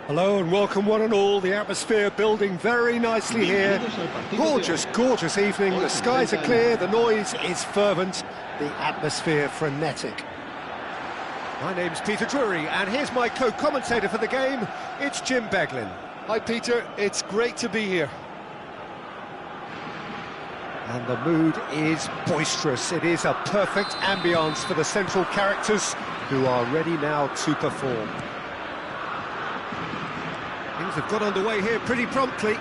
Hello and welcome one and all. The atmosphere building very nicely here. Gorgeous, gorgeous evening. The skies are clear, the noise is fervent, the atmosphere frenetic. My name's Peter Drury and here's my co-commentator for the game. It's Jim Beglin. Hi Peter, it's great to be here. And the mood is boisterous. It is a perfect ambience for the central characters who are ready now to perform. Things have got underway here pretty promptly.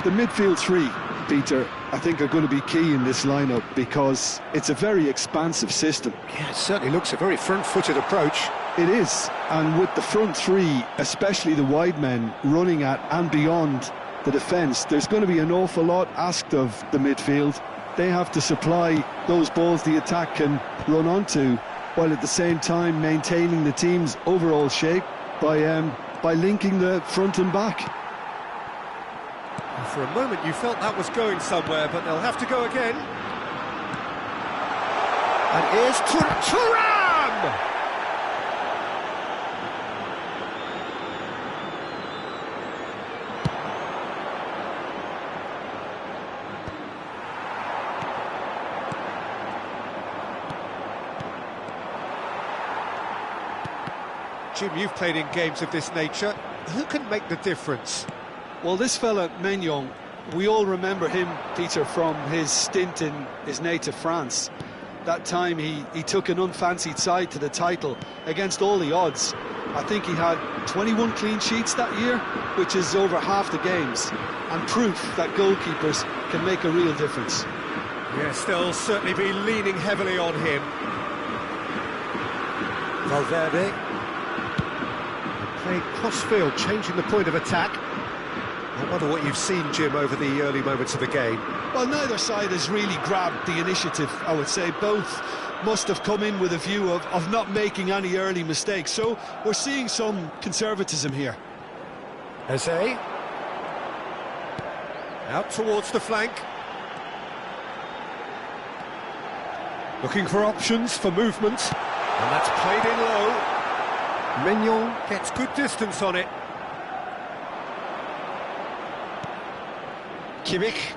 The midfield three, Peter, I think are going to be key in this lineup because it's a very expansive system. Yeah, it certainly looks a very front-footed approach. It is, and with the front three, especially the wide men, running at and beyond the defence, there's going to be an awful lot asked of the midfield. They have to supply those balls the attack can run onto, while at the same time maintaining the team's overall shape by linking the front and back. For a moment you felt that was going somewhere, but they'll have to go again. And here's Thuram! Jim, you've played in games of this nature. Who can make the difference? Well, this fella, Maignan, we all remember him, Peter, from his stint in his native France. That time he took an unfancied side to the title against all the odds. I think he had 21 clean sheets that year, which is over half the games, and proof that goalkeepers can make a real difference. Yes, they'll certainly be leaning heavily on him. Valverde. Played cross-field, changing the point of attack. I wonder what you've seen, Jim, over the early moments of the game. Well, neither side has really grabbed the initiative, I would say. Both must have come in with a view of not making any early mistakes. So we're seeing some conservatism here. Eze. Out towards the flank. Looking for options for movement. And that's played in low. Maignan gets good distance on it. Kimmich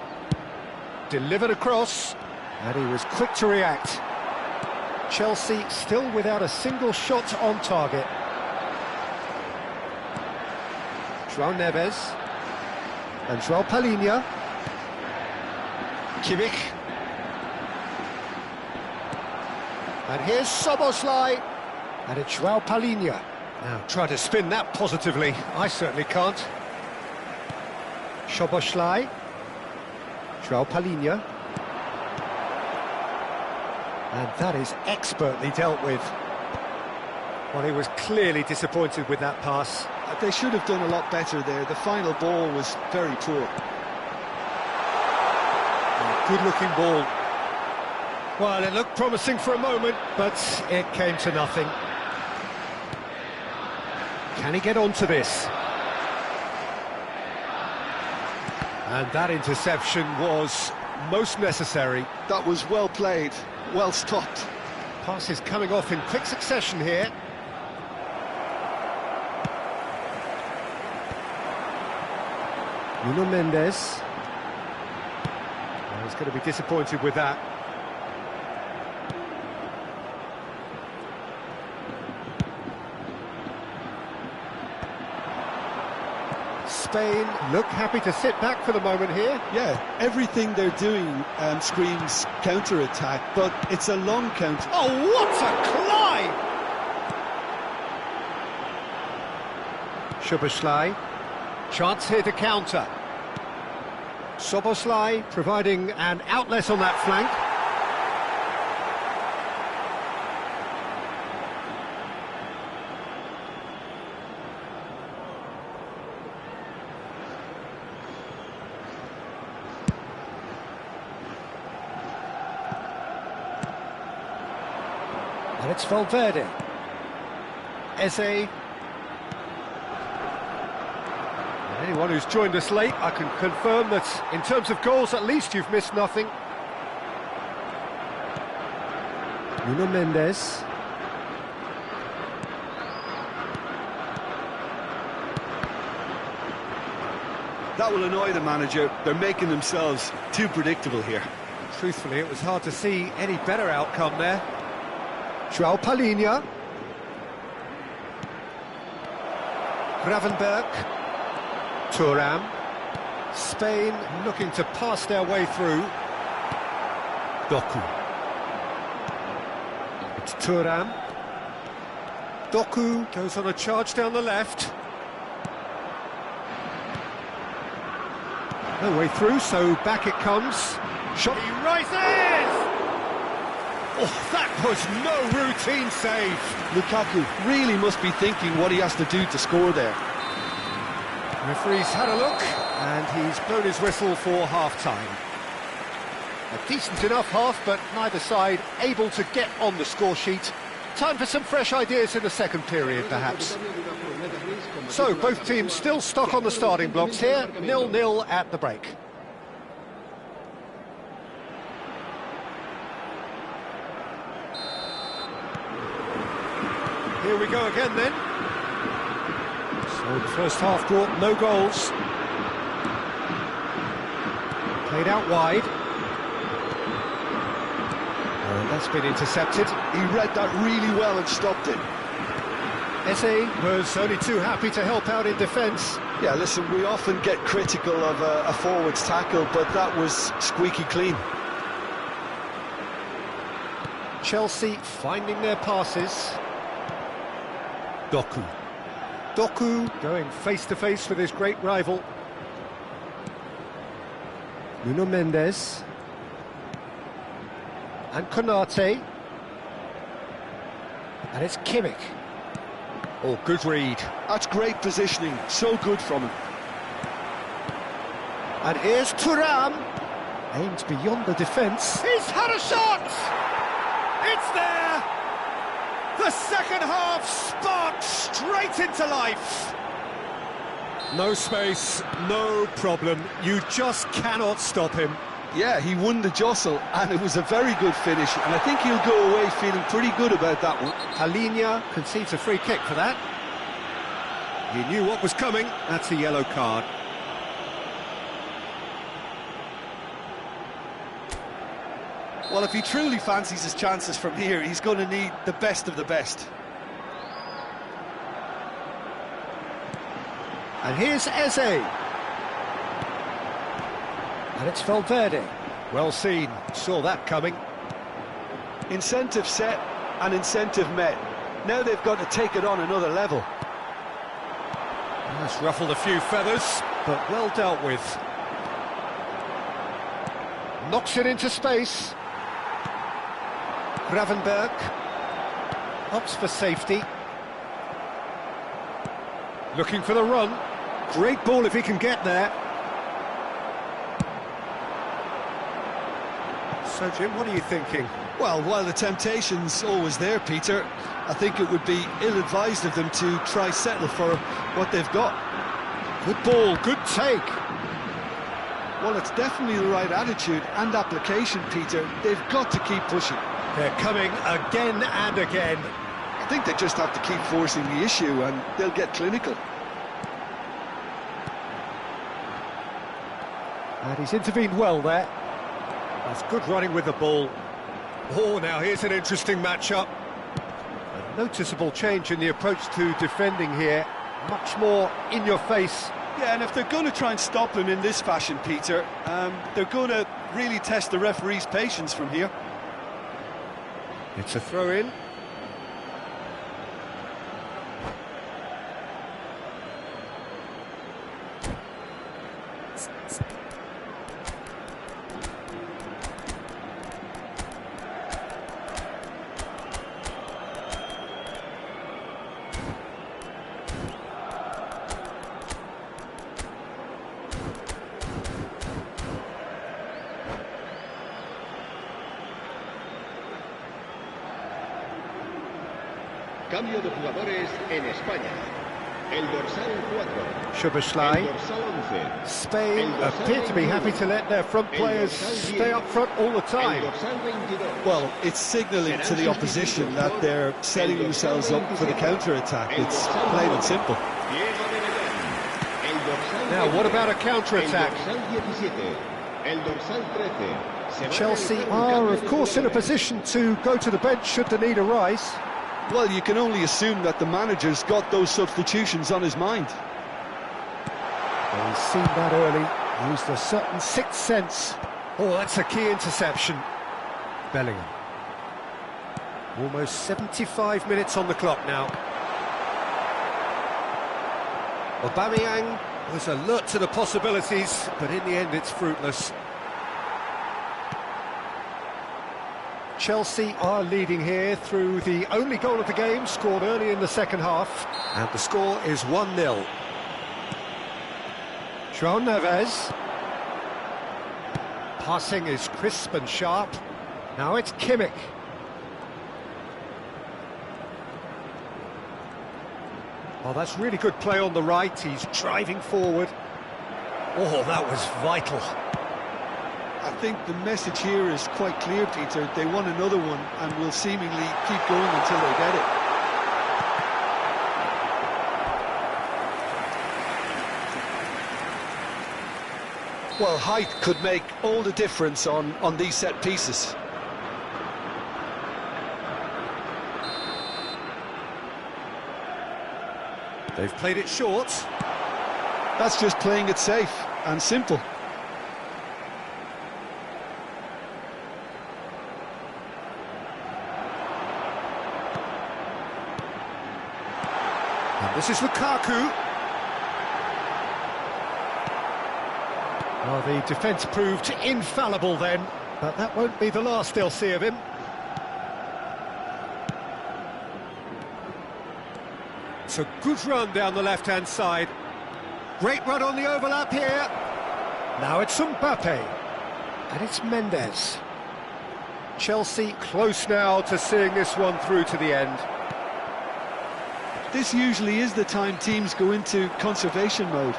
delivered across, and he was quick to react. Chelsea still without a single shot on target. João Neves and João Palhinha. Kimmich. And here's Szoboszlai. And it's João Palhinha. Now try to spin that positively. I certainly can't. Szoboszlai. João Palhinha. And that is expertly dealt with. Well, he was clearly disappointed with that pass. They should have done a lot better there. The final ball was very poor. Good-looking ball. Well, it looked promising for a moment, but it came to nothing. Can he get onto this? And that interception was most necessary. That was well played, well stopped. Passes coming off in quick succession here. Nuno Mendes. Well, he's going to be disappointed with that. Spain look happy to sit back for the moment here. Yeah, everything they're doing screams counter-attack, but it's a long counter. Oh, what a climb! Szoboszlai, chance here to counter. Szoboszlai providing an outlet on that flank. And it's Valverde. Eze. Anyone who's joined us late, I can confirm that in terms of goals, at least you've missed nothing. Nuno Mendes. That will annoy the manager. They're making themselves too predictable here. Truthfully, it was hard to see any better outcome there. João Palhinha. Gravenberch. Thuram. Spain looking to pass their way through. Doku. It's Thuram. Doku goes on a charge down the left. No way through, so back it comes. Shot. He rises! Oh, that was no routine save. Lukaku really must be thinking what he has to do to score there. Referee's had a look, and he's blown his whistle for half-time. A decent enough half, but neither side able to get on the score sheet. Time for some fresh ideas in the second period, perhaps. So, both teams still stuck on the starting blocks here, 0-0 at the break. Here we go again then. So the first half brought no goals. Played out wide. And that's been intercepted. He read that really well and stopped it. Eze was only too happy to help out in defence. Yeah, listen, we often get critical of a forward's tackle, but that was squeaky clean. Chelsea finding their passes. Doku. Doku going face-to-face with his great rival. Nuno Mendes. And Konate. And it's Kimmich. Oh, good read. That's great positioning, so good from him. And here's Thuram. Aims beyond the defence. He's had a shot! It's there! The second half sparked straight into life. No space, no problem. You just cannot stop him. Yeah, he won the jostle, and it was a very good finish, and I think he'll go away feeling pretty good about that one. Palhinha concedes a free kick for that. He knew what was coming. That's a yellow card. Well, if he truly fancies his chances from here, he's going to need the best of the best. And here's Eze. And it's Valverde. Well seen, saw that coming. Incentive set and incentive met. Now they've got to take it on another level. That's ruffled a few feathers, but well dealt with. Knocks it into space. Gravenberch opts for safety. Looking for the run. Great ball if he can get there. So, Jim, what are you thinking? Well, while the temptation's always there, Peter, I think it would be ill-advised of them to try settle for what they've got. Good ball, good take. Well, it's definitely the right attitude and application, Peter. They've got to keep pushing. They're coming again and again. I think they just have to keep forcing the issue and they'll get clinical. And he's intervened well there. That's good running with the ball. Oh, now here's an interesting matchup. A noticeable change in the approach to defending here. Much more in your face Yeah, and if they're going to try and stop him in this fashion, Peter, they're going to really test the referee's patience from here. It's a throw-in. Cambio de jugadores en España. El dorsal 4. Szoboszlai. El dorsal 11. Spain appear to be happy to let their front players stay up front all the time. El dorsal 22. Well, it's signalling to the opposition that they're setting themselves up for the counter-attack. It's plain and simple. Now, what about a counter-attack? El dorsal 17. El dorsal 13. Chelsea are, of course, in a position to go to the bench should the need arise. Well, you can only assume that the manager's got those substitutions on his mind. Well, he's seen that early, used a certain sixth sense. Oh, that's a key interception. Bellingham. Almost 75 minutes on the clock now. Aubameyang was alert to the possibilities, but in the end it's fruitless. Chelsea are leading here through the only goal of the game, scored early in the second half. And the score is 1-0. João Neves. Passing is crisp and sharp. Now it's Kimmich. Oh, that's really good play on the right. He's driving forward. Oh, that was vital. I think the message here is quite clear, Peter. They want another one and will seemingly keep going until they get it. Well, height could make all the difference on these set pieces. They've played it short. That's just playing it safe and simple. And this is Lukaku. Well, the defence proved infallible then, but that won't be the last they'll see of him. It's a good run down the left-hand side. Great run on the overlap here. Now it's Mbappe. And it's Mendes. Chelsea close now to seeing this one through to the end. This usually is the time teams go into conservation mode.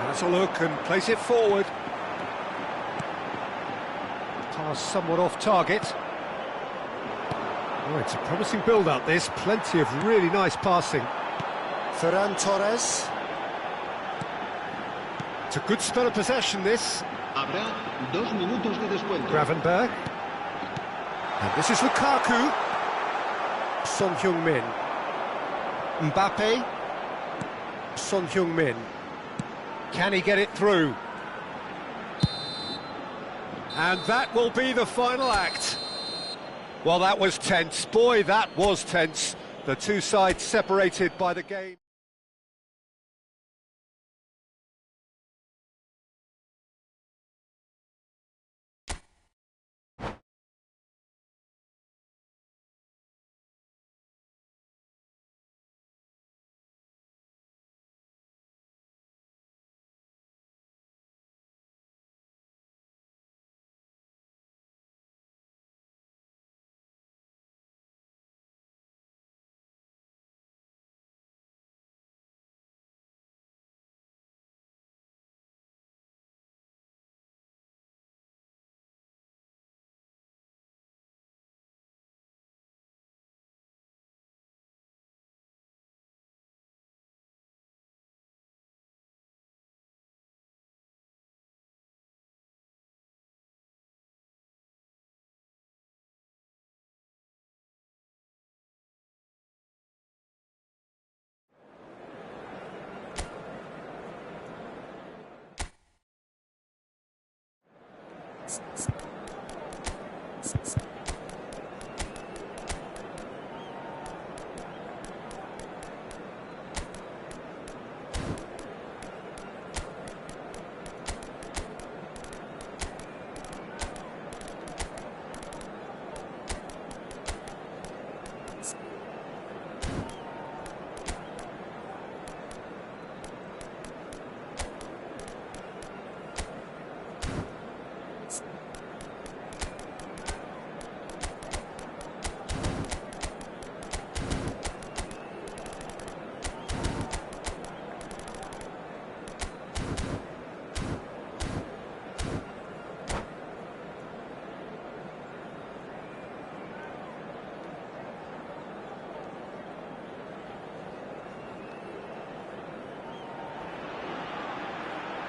Has a look and place it forward. Pass somewhat off target. Oh, it's a promising build-up, this. Plenty of really nice passing. Ferran Torres. It's a good spell of possession, this. Habrá 2 minutos de descuento. Gravenberg. And this is Lukaku. Son Heung-min. Mbappe. Son Heung-min. Can he get it through? And that will be the final act. Well, that was tense. Boy, that was tense. The two sides separated by the game.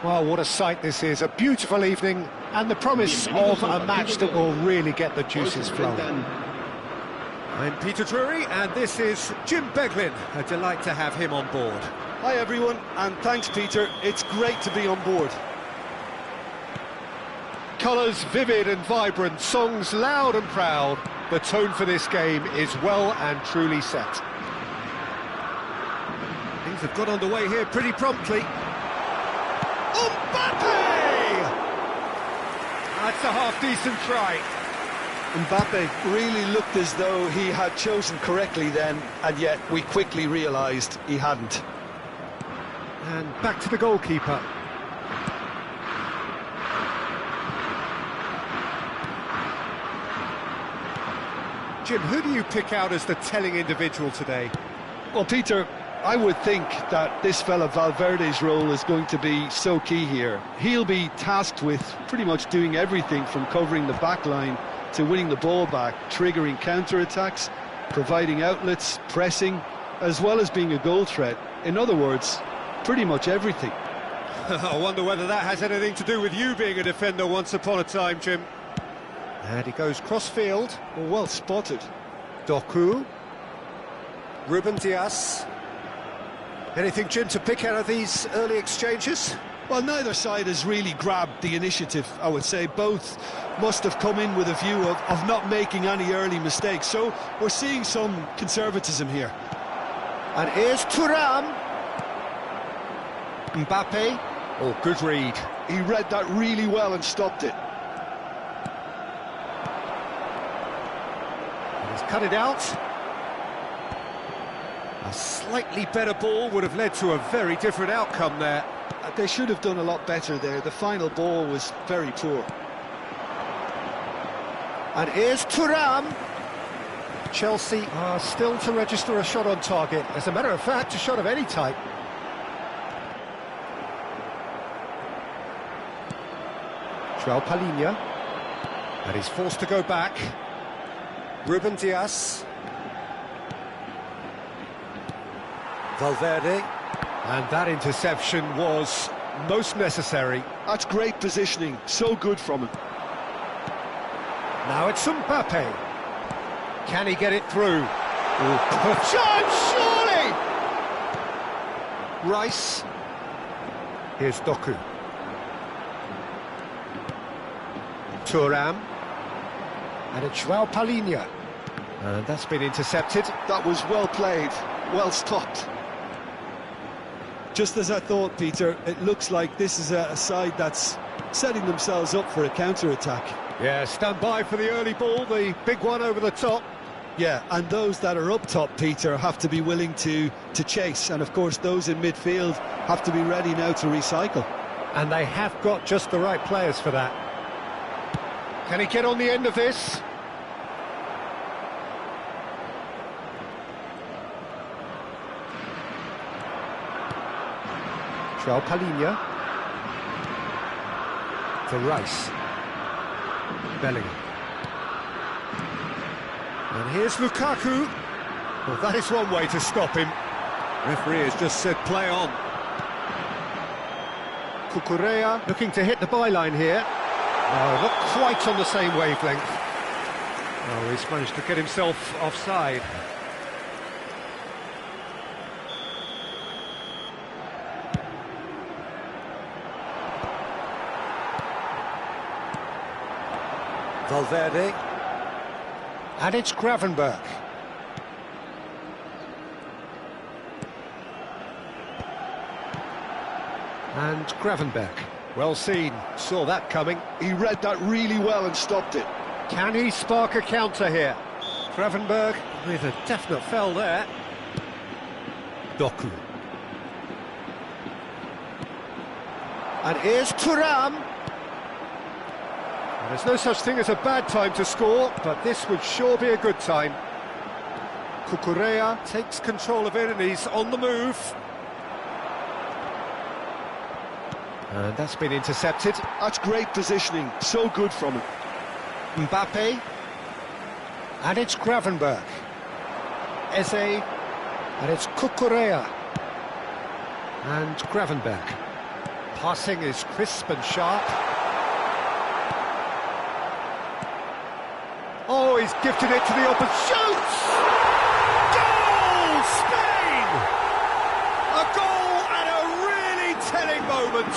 Well, what a sight this is. A beautiful evening and the promise of a match that will really get the juices flowing. I'm Peter Drury and this is Jim Beglin. A delight to have him on board. Hi everyone, and thanks Peter, it's great to be on board. Colours vivid and vibrant, songs loud and proud. The tone for this game is well and truly set. Things have got underway here pretty promptly. Mbappe! That's a half-decent try. Mbappe really looked as though he had chosen correctly then, and yet we quickly realised he hadn't. And back to the goalkeeper. Jim, who do you pick out as the telling individual today? Well, Peter, I would think that this fella Valverde's role is going to be so key here. He'll be tasked with pretty much doing everything from covering the back line to winning the ball back, triggering counter-attacks, providing outlets, pressing, as well as being a goal threat. In other words, pretty much everything. I wonder whether that has anything to do with you being a defender once upon a time, Jim. And he goes cross-field. Well spotted. Doku. Ruben Dias. Anything, Jim, to pick out of these early exchanges? Well, neither side has really grabbed the initiative, I would say. Both must have come in with a view of not making any early mistakes. So we're seeing some conservatism here. And here's Thuram. Mbappe. Oh, good read. He read that really well and stopped it. And he's cut it out. A slightly better ball would have led to a very different outcome there. They should have done a lot better there. The final ball was very poor. And here's Thuram. Chelsea are still to register a shot on target. As a matter of fact, a shot of any type. João Palhinha. And he's forced to go back. Ruben Dias. Valverde. And that interception was most necessary. That's great positioning, so good from him. Now it's Mbappe. Can he get it through? Chance, surely! Rice. Here's Doku. Thuram. And it's João Palhinha. And that's been intercepted. That was well played, well stopped. Just as I thought, Peter, it looks like this is a side that's setting themselves up for a counter-attack. Yeah, stand by for the early ball, the big one over the top. Yeah, and those that are up top, Peter, have to be willing to chase. And, of course, those in midfield have to be ready now to recycle. And they have got just the right players for that. Can he get on the end of this? João Palhinha. To Rice. Bellingham. And here's Lukaku. Well, that is one way to stop him. Referee has just said play on. Cucurella looking to hit the byline here. No, not quite on the same wavelength. Oh, he's managed to get himself offside. Valverde. And it's Gravenberch. And Gravenberch. Well seen, saw that coming. He read that really well and stopped it. Can he spark a counter here? Gravenberch with a definite foul there. Doku. And here's Thuram. There's no such thing as a bad time to score, but this would sure be a good time. Cucurella takes control of it and he's on the move. And that's been intercepted. That's great positioning, so good from him. Mbappe. And it's Gravenberch. Eze. And it's Cucurella. And Gravenberch. Passing is crisp and sharp. Oh, he's gifted it to the opposite. Shoots! Goal! Spain! A goal at a really telling moment.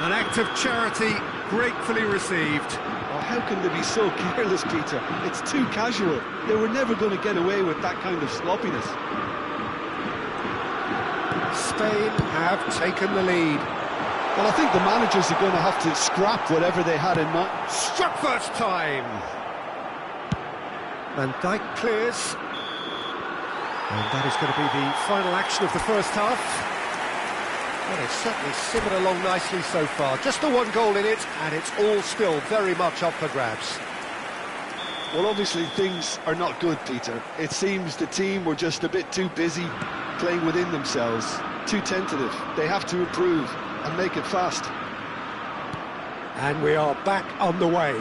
An act of charity gratefully received. Oh, how can they be so careless, Peter? It's too casual. They were never going to get away with that kind of sloppiness. Spain have taken the lead. Well, I think the managers are going to have to scrap whatever they had in mind. Struck first time. Van Dijk clears. And that is going to be the final action of the first half. Well, it's certainly simmered along nicely so far. Just the one goal in it, and it's all still very much up for grabs. Well, obviously things are not good, Peter. It seems the team were just a bit too busy playing within themselves, too tentative. They have to improve and make it fast. And we are back on the way.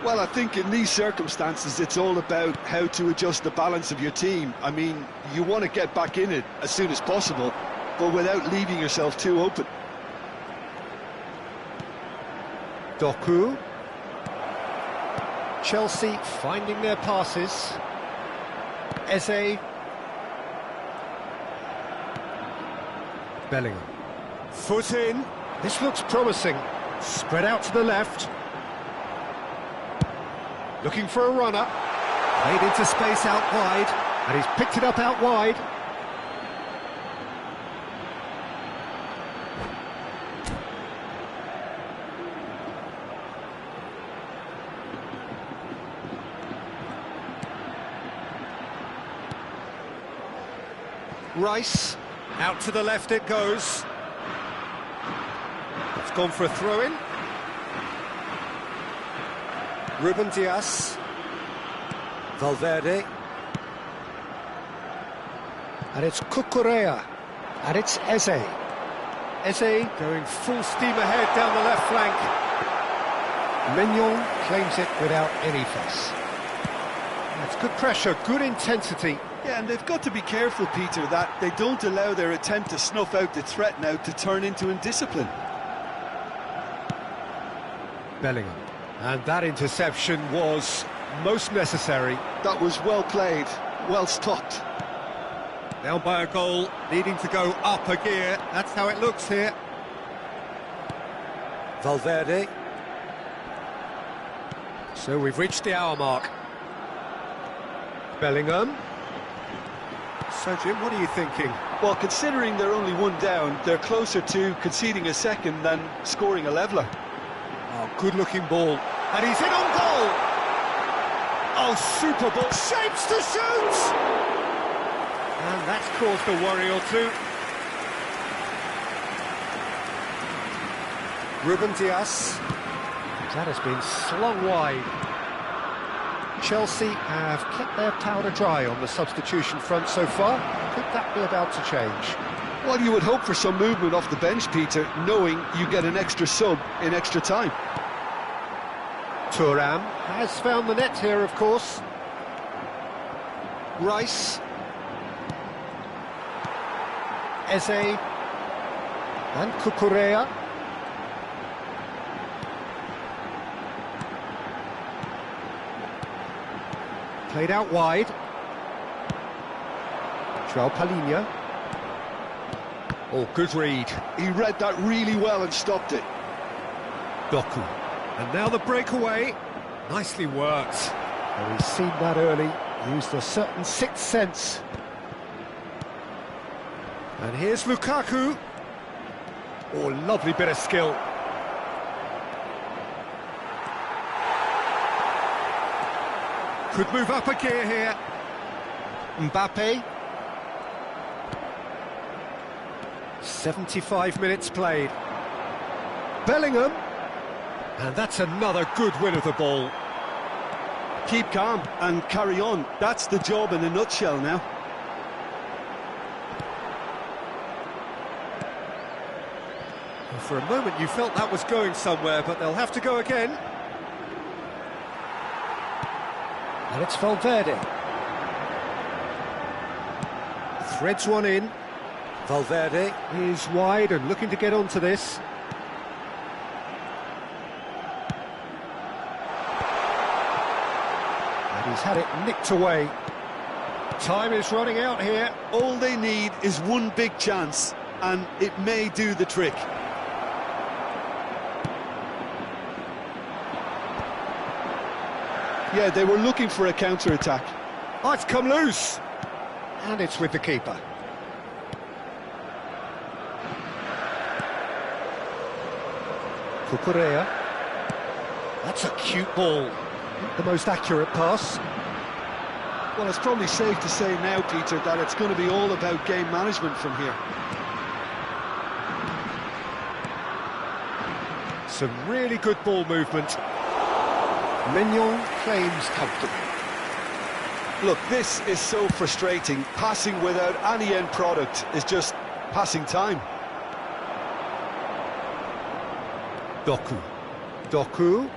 Well, I think in these circumstances it's all about how to adjust the balance of your team. I mean, you want to get back in it as soon as possible, but without leaving yourself too open. Doku. Chelsea finding their passes. Eze. Bellingham. Foot in. This looks promising. Spread out to the left. Looking for a runner. Played into space out wide. And he's picked it up out wide. Rice. Out to the left it goes. It's gone for a throw-in. Ruben Dias. Valverde. And it's Cucurella. And it's Eze. Eze going full steam ahead down the left flank. Mignon claims it without any fuss. That's good pressure, good intensity. Yeah, and they've got to be careful, Peter, that they don't allow their attempt to snuff out the threat now to turn into indiscipline. Bellingham. And that interception was most necessary. That was well played, well stopped. Down by a goal, needing to go up a gear. That's how it looks here. Valverde. So we've reached the hour mark. Bellingham. So, Jim, what are you thinking? Well, considering they're only one down, they're closer to conceding a second than scoring a leveller. Oh, good-looking ball. And he's in on goal! Oh, super ball. Shapes to shoot! And that's caused a worry or two. Ruben Dias. That has been slung wide. Chelsea have kept their powder dry on the substitution front so far. Could that be about to change? Well, you would hope for some movement off the bench, Peter, knowing you get an extra sub in extra time. Thuram has found the net here, of course. Rice. Eze. And Cucurella. Played out wide. João Palhinha. Oh, good read. He read that really well and stopped it. Doku. And now the breakaway. Nicely worked. Well, he's seen that early, used a certain sixth sense. And here's Lukaku. Oh, lovely bit of skill. Could move up a gear here. Mbappe. 75 minutes played. Bellingham. And that's another good win of the ball. Keep calm and carry on. That's the job in a nutshell now. Well, for a moment you felt that was going somewhere, but they'll have to go again. And it's Valverde. Threads one in. Valverde is wide and looking to get onto this. And he's had it nicked away. Time is running out here. All they need is one big chance, and it may do the trick. Yeah, they were looking for a counter-attack. Oh, it's come loose. And it's with the keeper. Cucurella. That's a cute ball. Not the most accurate pass. Well, it's probably safe to say now, Peter, that it's going to be all about game management from here. Some really good ball movement. Mignon claims comfortably. Look, this is so frustrating. Passing without any end product is just passing time. Doku.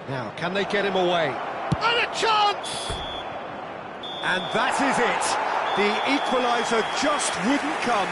Now, can they get him away? And a chance! And that is it. The equaliser just wouldn't come.